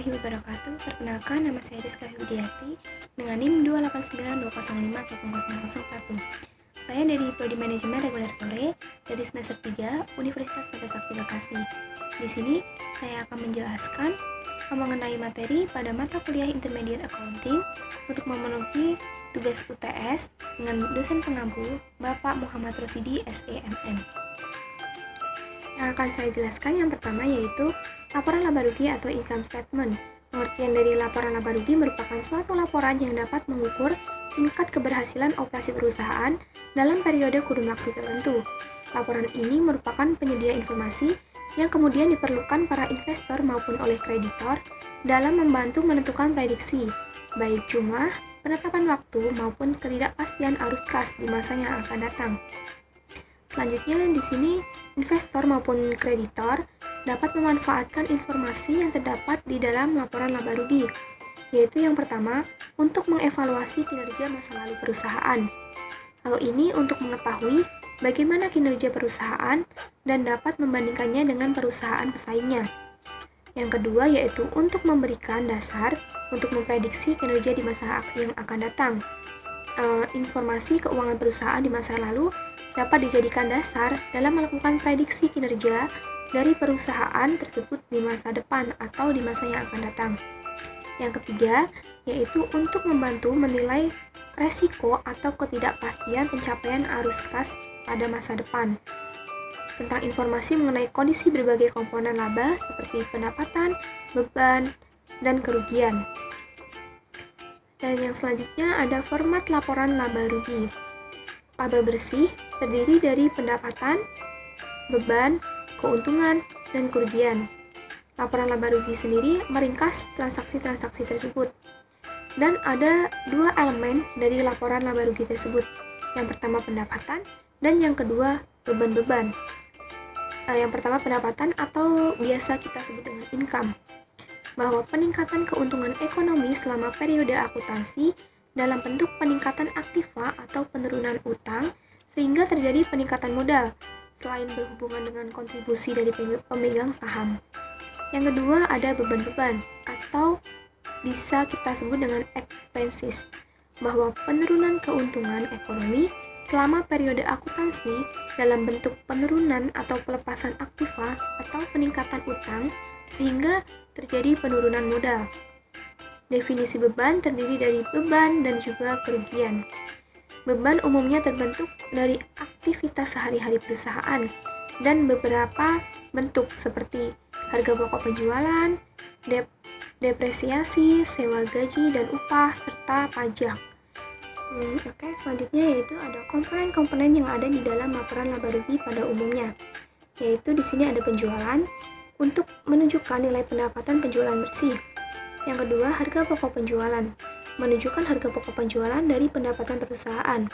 warahmatullahi wabarakatuh. Perkenalkan, nama saya Rizka Widiati dengan NIM 28920500001. Saya dari Prodi Manajemen Reguler Sore dari semester 3 Universitas Pancasakti Bekasi. Di sini saya akan menjelaskan mengenai materi pada mata kuliah Intermediate Accounting untuk memenuhi tugas UTS dengan dosen pengampu Bapak Muhammad Rosidi SEMM. Yang akan saya jelaskan yang pertama yaitu laporan laba rugi atau income statement. Pengertian dari laporan laba rugi merupakan suatu laporan yang dapat mengukur tingkat keberhasilan operasi perusahaan dalam periode kurun waktu tertentu. Laporan ini merupakan penyedia informasi yang kemudian diperlukan para investor maupun oleh kreditor dalam membantu menentukan prediksi, baik jumlah, penetapan waktu maupun ketidakpastian arus kas di masa yang akan datang. Selanjutnya di sini investor maupun kreditor dapat memanfaatkan informasi yang terdapat di dalam laporan laba rugi, yaitu yang pertama, untuk mengevaluasi kinerja masa lalu perusahaan. Hal ini untuk mengetahui bagaimana kinerja perusahaan dan dapat membandingkannya dengan perusahaan pesaingnya. Yang kedua yaitu untuk memberikan dasar untuk memprediksi kinerja di masa yang akan datang. Informasi keuangan perusahaan di masa lalu dapat dijadikan dasar dalam melakukan prediksi kinerja dari perusahaan tersebut di masa depan atau di masa yang akan datang. Yang ketiga, yaitu untuk membantu menilai resiko atau ketidakpastian pencapaian arus kas pada masa depan. Tentang informasi mengenai kondisi berbagai komponen laba seperti pendapatan, beban, dan kerugian. Dan yang selanjutnya ada format laporan laba rugi. Laba bersih terdiri dari pendapatan, beban, keuntungan, dan kerugian. Laporan laba rugi sendiri meringkas transaksi-transaksi tersebut. Dan ada dua elemen dari laporan laba rugi tersebut. Yang pertama pendapatan, dan yang kedua beban-beban. Yang pertama pendapatan atau biasa kita sebut dengan income. Bahwa peningkatan keuntungan ekonomi selama periode akuntansi dalam bentuk peningkatan aktiva atau penurunan utang sehingga terjadi peningkatan modal selain berhubungan dengan kontribusi dari pemegang saham. Yang kedua ada beban-beban atau bisa kita sebut dengan expenses, bahwa penurunan keuntungan ekonomi selama periode akuntansi dalam bentuk penurunan atau pelepasan aktiva atau peningkatan utang sehingga terjadi penurunan modal. Definisi beban terdiri dari beban dan juga kerugian. Beban umumnya terbentuk dari aktivitas sehari-hari perusahaan dan beberapa bentuk seperti harga pokok penjualan, depresiasi, sewa gaji dan upah, serta pajak. Selanjutnya yaitu ada komponen-komponen yang ada di dalam laporan laba rugi pada umumnya. Yaitu di sini ada penjualan untuk menunjukkan nilai pendapatan penjualan bersih. Yang kedua, harga pokok penjualan, menunjukkan harga pokok penjualan dari pendapatan perusahaan.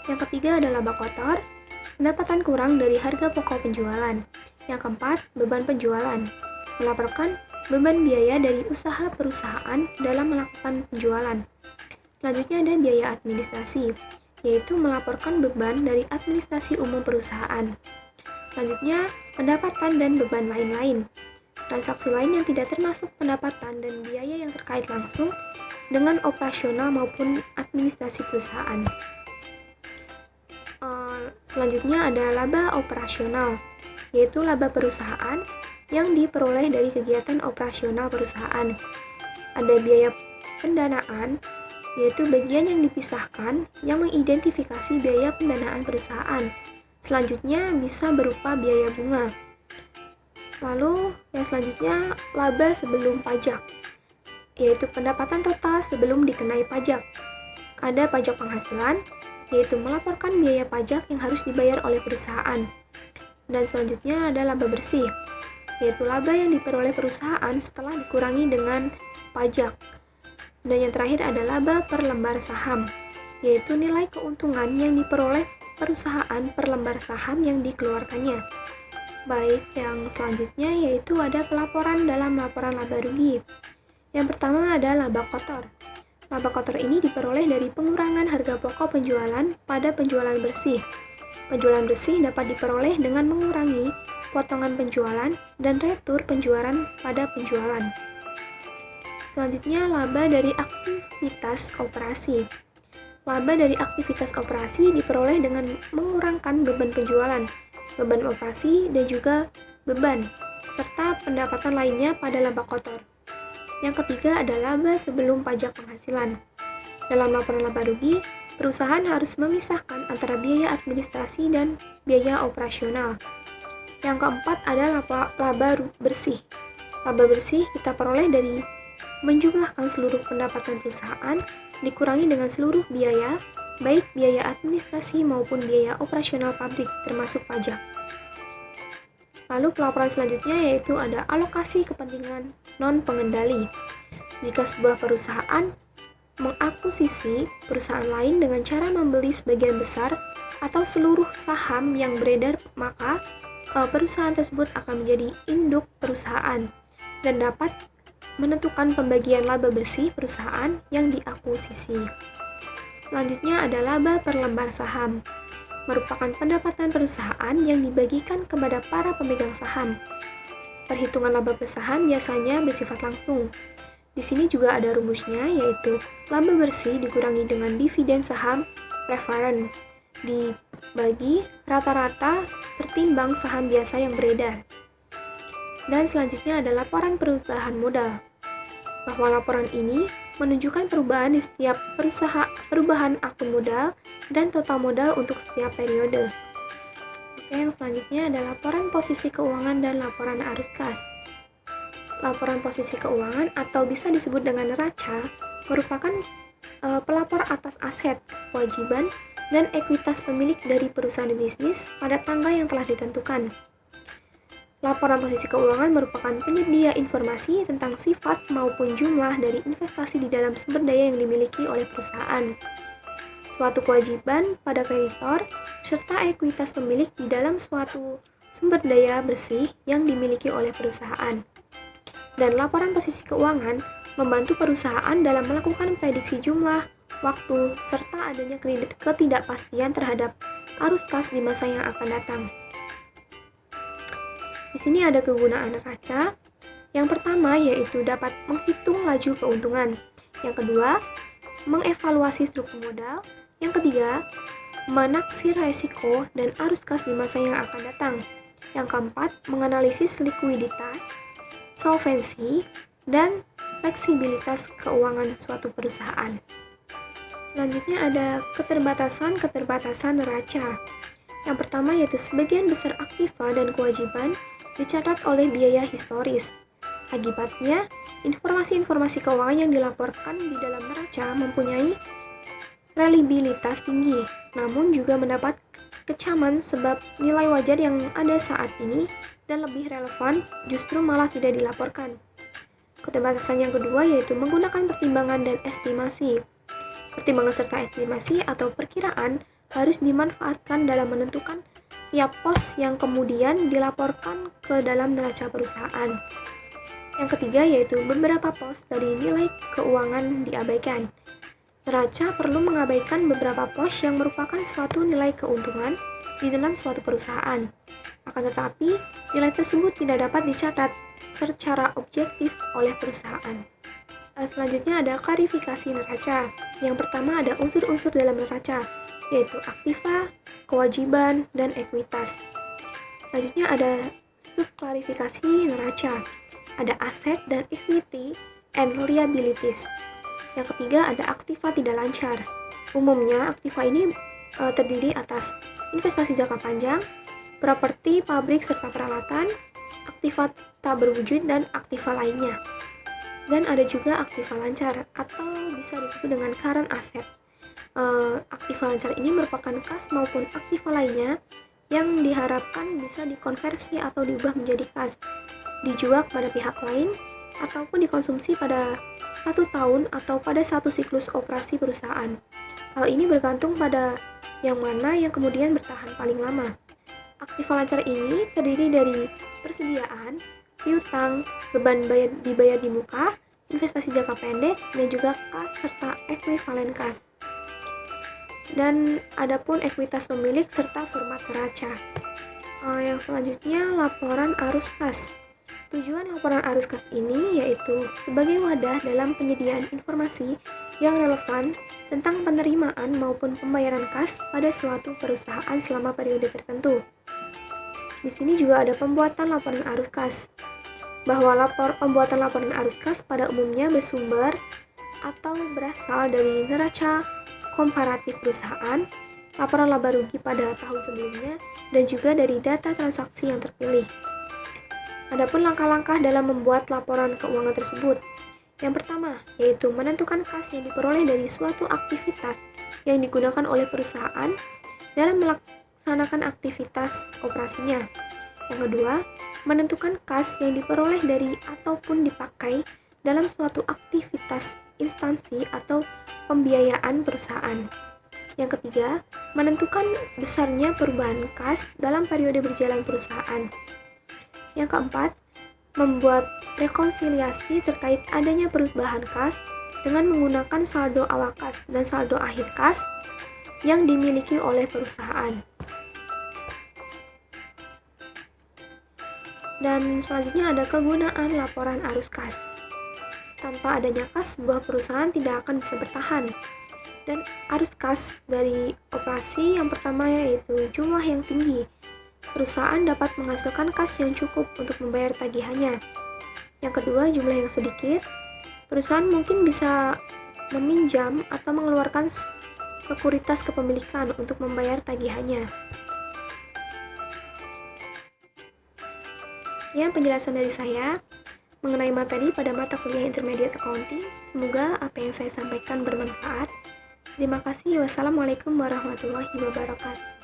Yang ketiga adalah laba kotor, pendapatan kurang dari harga pokok penjualan. Yang keempat, beban penjualan, melaporkan beban biaya dari usaha perusahaan dalam melakukan penjualan. Selanjutnya ada biaya administrasi, yaitu melaporkan beban dari administrasi umum perusahaan. Selanjutnya, pendapatan dan beban lain-lain. Transaksi lain yang tidak termasuk pendapatan dan biaya yang terkait langsung dengan operasional maupun administrasi perusahaan. Selanjutnya ada laba operasional, yaitu laba perusahaan yang diperoleh dari kegiatan operasional perusahaan. Ada biaya pendanaan, yaitu bagian yang dipisahkan yang mengidentifikasi biaya pendanaan perusahaan. Selanjutnya bisa berupa biaya bunga. Lalu yang selanjutnya laba sebelum pajak, yaitu pendapatan total sebelum dikenai pajak. Ada pajak penghasilan, yaitu melaporkan biaya pajak yang harus dibayar oleh perusahaan. Dan selanjutnya ada laba bersih, yaitu laba yang diperoleh perusahaan setelah dikurangi dengan pajak. Dan yang terakhir ada laba per lembar saham, yaitu nilai keuntungan yang diperoleh perusahaan per lembar saham yang dikeluarkannya. Baik, yang selanjutnya yaitu ada pelaporan dalam laporan laba rugi. Yang pertama ada laba kotor. Laba kotor ini diperoleh dari pengurangan harga pokok penjualan pada penjualan bersih. Penjualan bersih dapat diperoleh dengan mengurangi potongan penjualan dan retur penjualan pada penjualan. Selanjutnya, laba dari aktivitas operasi. Laba dari aktivitas operasi diperoleh dengan mengurangkan beban penjualan, beban operasi, dan juga beban, serta pendapatan lainnya pada laba kotor. Yang ketiga ada laba sebelum pajak penghasilan. Dalam laporan laba rugi, perusahaan harus memisahkan antara biaya administrasi dan biaya operasional. Yang keempat ada laba bersih. Laba bersih kita peroleh dari menjumlahkan seluruh pendapatan perusahaan dikurangi dengan seluruh biaya, baik biaya administrasi maupun biaya operasional pabrik termasuk pajak. Lalu pelaporan selanjutnya yaitu ada alokasi kepentingan non-pengendali. Jika sebuah perusahaan mengakuisisi perusahaan lain dengan cara membeli sebagian besar atau seluruh saham yang beredar, maka perusahaan tersebut akan menjadi induk perusahaan dan dapat menentukan pembagian laba bersih perusahaan yang diakuisisi. Selanjutnya ada laba per lembar saham, merupakan pendapatan perusahaan yang dibagikan kepada para pemegang saham. Perhitungan laba per saham biasanya bersifat langsung. Di sini juga ada rumusnya, yaitu laba bersih dikurangi dengan dividen saham preferen dibagi rata-rata tertimbang saham biasa yang beredar. Dan selanjutnya ada laporan perubahan modal, bahwa laporan ini menunjukkan perubahan di setiap perubahan akun modal dan total modal untuk setiap periode. Oke, yang selanjutnya ada laporan posisi keuangan dan laporan arus kas. Laporan posisi keuangan atau bisa disebut dengan neraca merupakan pelapor atas aset, kewajiban, dan ekuitas pemilik dari perusahaan bisnis pada tanggal yang telah ditentukan. Laporan posisi keuangan merupakan penyedia informasi tentang sifat maupun jumlah dari investasi di dalam sumber daya yang dimiliki oleh perusahaan, suatu kewajiban pada kreditor, serta ekuitas pemilik di dalam suatu sumber daya bersih yang dimiliki oleh perusahaan. Dan laporan posisi keuangan membantu perusahaan dalam melakukan prediksi jumlah, waktu, serta adanya ketidakpastian terhadap arus kas di masa yang akan datang. Di sini ada kegunaan neraca. Yang pertama yaitu dapat menghitung laju keuntungan. Yang kedua, mengevaluasi struktur modal. Yang ketiga, menaksir resiko dan arus kas di masa yang akan datang. Yang keempat, menganalisis likuiditas, solvensi, dan fleksibilitas keuangan suatu perusahaan. Selanjutnya ada keterbatasan neraca. Yang pertama yaitu sebagian besar aktiva dan kewajiban dicatat oleh biaya historis. Akibatnya, informasi-informasi keuangan yang dilaporkan di dalam neraca mempunyai reliabilitas tinggi, namun juga mendapat kecaman sebab nilai wajar yang ada saat ini dan lebih relevan justru malah tidak dilaporkan. Keterbatasan yang kedua yaitu menggunakan pertimbangan dan estimasi. Pertimbangan serta estimasi atau perkiraan harus dimanfaatkan dalam menentukan tiap pos yang kemudian dilaporkan ke dalam neraca perusahaan. Yang ketiga yaitu beberapa pos dari nilai keuangan diabaikan. Neraca perlu mengabaikan beberapa pos yang merupakan suatu nilai keuntungan di dalam suatu perusahaan. Akan tetapi, nilai tersebut tidak dapat dicatat secara objektif oleh perusahaan. Selanjutnya ada klarifikasi neraca. Yang pertama ada unsur-unsur dalam neraca, yaitu aktiva, kewajiban, dan ekuitas. Selanjutnya ada subklarifikasi neraca. Ada aset dan equity and liabilities. Yang ketiga ada aktiva tidak lancar. Umumnya aktiva ini terdiri atas investasi jangka panjang, properti, pabrik, serta peralatan, aktiva tak berwujud, dan aktiva lainnya. Dan ada juga aktiva lancar atau bisa disebut dengan current asset. Aktiva lancar ini merupakan kas maupun aktiva lainnya yang diharapkan bisa dikonversi atau diubah menjadi kas, dijual kepada pihak lain, ataupun dikonsumsi pada 1 tahun atau pada satu siklus operasi perusahaan. Hal ini bergantung pada yang mana yang kemudian bertahan paling lama. Aktiva lancar ini terdiri dari persediaan, piutang, beban dibayar di muka, investasi jangka pendek, dan juga kas serta ekuivalen kas. Dan adapun ekuitas pemilik serta format neraca. Yang selanjutnya laporan arus kas. Tujuan laporan arus kas ini yaitu sebagai wadah dalam penyediaan informasi yang relevan tentang penerimaan maupun pembayaran kas pada suatu perusahaan selama periode tertentu. Di sini juga ada pembuatan laporan arus kas, bahwa pembuatan laporan arus kas pada umumnya bersumber atau berasal dari neraca komparatif perusahaan, laporan laba rugi pada tahun sebelumnya, dan juga dari data transaksi yang terpilih. Adapun langkah-langkah dalam membuat laporan keuangan tersebut. Yang pertama, yaitu menentukan kas yang diperoleh dari suatu aktivitas yang digunakan oleh perusahaan dalam melaksanakan aktivitas operasinya. Yang kedua, menentukan kas yang diperoleh dari ataupun dipakai dalam suatu aktivitas instansi atau pembiayaan perusahaan. Yang ketiga, menentukan besarnya perubahan kas dalam periode berjalan perusahaan. Yang keempat, membuat rekonsiliasi terkait adanya perubahan kas dengan menggunakan saldo awal kas dan saldo akhir kas yang dimiliki oleh perusahaan. Dan selanjutnya ada kegunaan laporan arus kas. Tanpa adanya kas, sebuah perusahaan tidak akan bisa bertahan. Dan arus kas dari operasi yang pertama yaitu jumlah yang tinggi. Perusahaan dapat menghasilkan kas yang cukup untuk membayar tagihannya. Yang kedua, jumlah yang sedikit. Perusahaan mungkin bisa meminjam atau mengeluarkan sekuritas kepemilikan untuk membayar tagihannya. Sekian penjelasan dari saya mengenai materi pada mata kuliah Intermediate Accounting. Semoga apa yang saya sampaikan bermanfaat. Terima kasih. Wassalamualaikum warahmatullahi wabarakatuh.